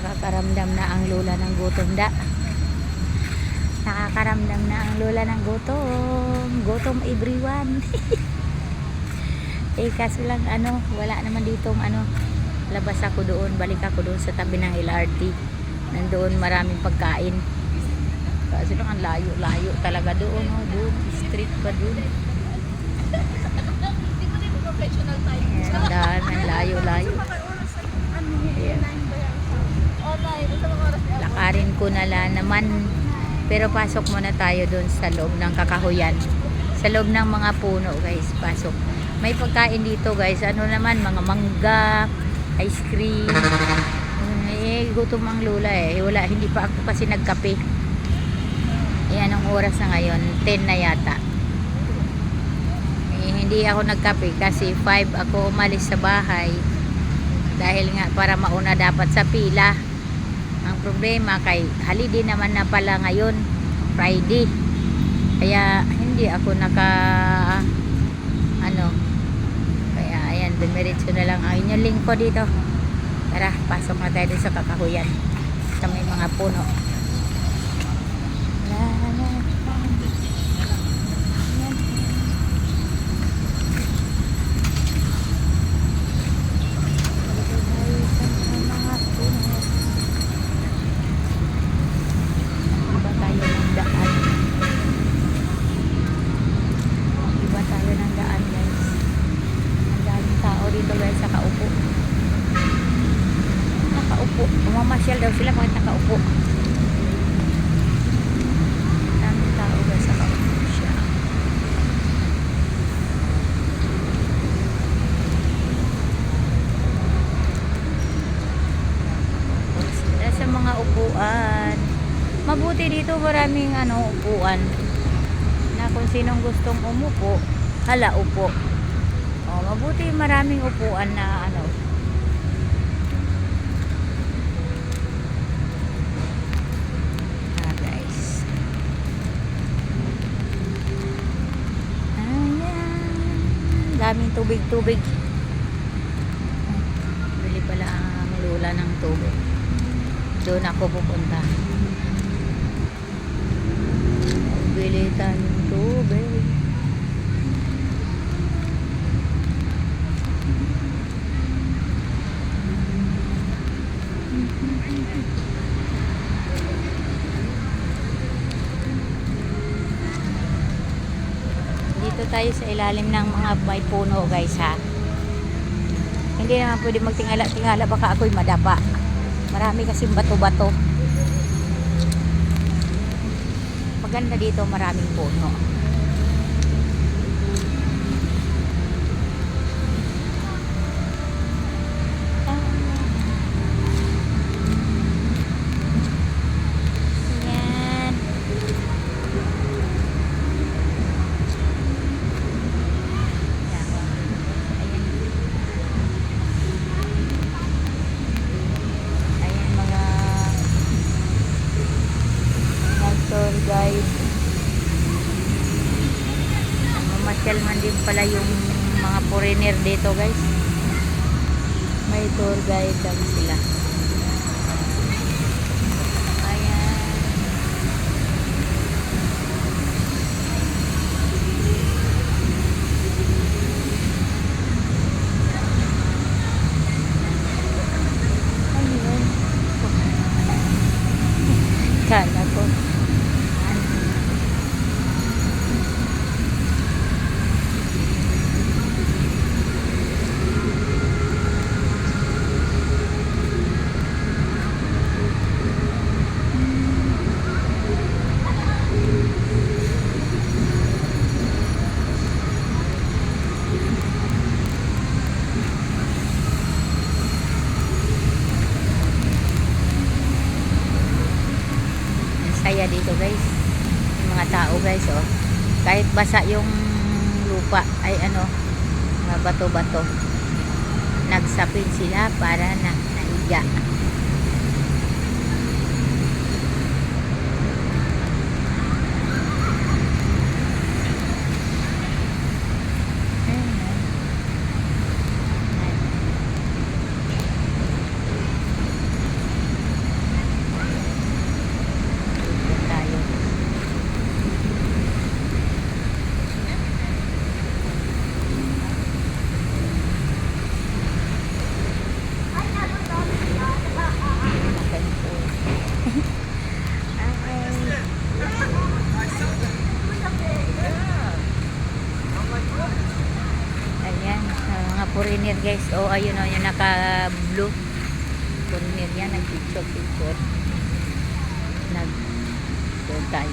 Nakakaramdam na ang lola ng gutom da. Nakakaramdam na ang lola ng gutom. Gutom everyone. Eh kaso lang ano, wala naman ditong ano, labas ako doon, balik ako doon sa tabi ng LRT. Nandoon maraming pagkain. Kaso lang ang layo-layo talaga doon, oh, doon, street pa doon. Ayan, ang layo-layo. Ayan. Lakarin ko na lang naman. Pero pasok muna tayo doon sa loob ng kakahuyan. Sa loob ng mga puno, guys. Pasok. May pagkain dito, guys. Ano naman, mga mangga, ice cream. Eh, gutom ang lula eh. Wala, hindi pa ako kasi nagkape. Ayan ang oras na ngayon. 10 na yata. Eh, hindi ako nagkape kasi 5 ako umalis sa bahay. Dahil nga para mauna dapat sa pila. Ang problema kay holiday naman na pala ngayon, Friday. Kaya hindi ako kaya ayan, dumiretso na lang ang inyong lingkod dito. Tara, pasok na tayo sa kakahuyan sa may mga puno. Mamasyal daw sila kahit nakaupo. Daming tao guys, nakaupo siya. Sila sa mga upuan. Mabuti dito maraming upuan. Na kung sinong gustong umupo, hala upo. Oh, mabuti maraming upuan na daming tubig-tubig. Bili pala ang lula ng tubig. Doon ako pupunta. Bili tayong tubig. Dito tayo sa ilalim ng mga may puno guys ha. Hindi naman pwede magtingala-tingala, baka ako'y madapa. Marami kasing bato-bato. Maganda dito, maraming puno. Guys, mamasyal man din pala yung mga foreigner dito guys. May tour guide lang sila. Ayan. Ayan. Kala ko saya dito guys, yung mga tao guys, oh, kahit basa yung lupa ay mga bato-bato, nagsapin sila para nahiga. guys. Oh, ayun o, yung naka-blue. Corner yan, nag-picture. Doon tayo.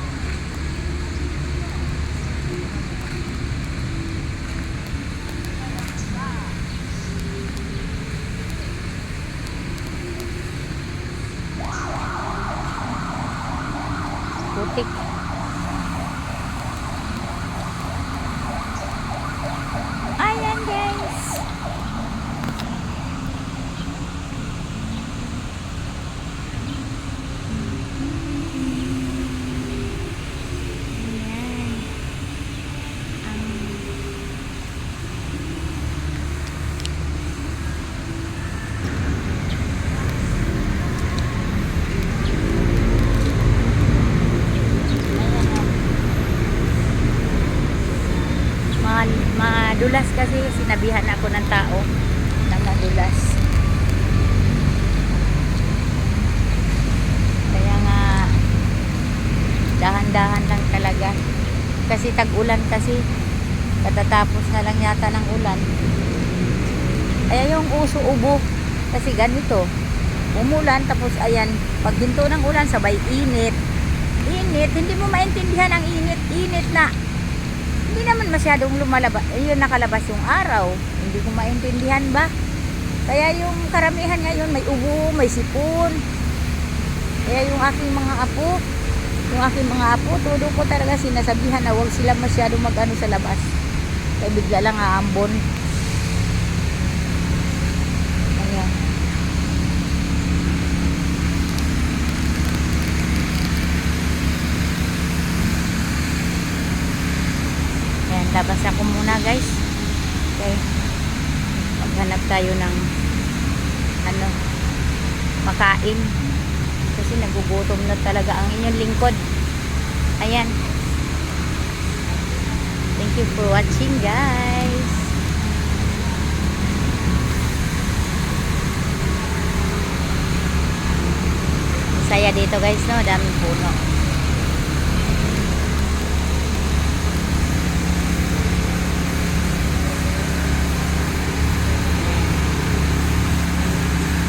Putik. Ayan guys. Ayan. Madulas kasi sinabihan ako ng tao na madulas. Kaya nga dahan-dahan lang talaga kasi tag-ulan kasi katatapos na lang yata ng ulan. Kaya yung uso ubo kasi ganito umulan tapos ayan paghinto ng ulan sabay init, hindi mo maintindihan ang init na hindi naman masyadong lumalabas, yun nakalabas yung araw. Hindi ko maintindihan ba? Kaya yung karamihan ngayon may ubo, may sipon. Kaya yung aking mga apo, todo ko talaga sinasabihan na huwag sila masyadong mag-ano sa labas. Kaya bigla lang aambon. Ayan. Labas ako muna guys. Okay. Maghanap tayo ng makain. Kasi nagugutom na talaga ang inyong lingkod. Ayan. Thank you for watching guys. Saya dito guys, no? Daming puno.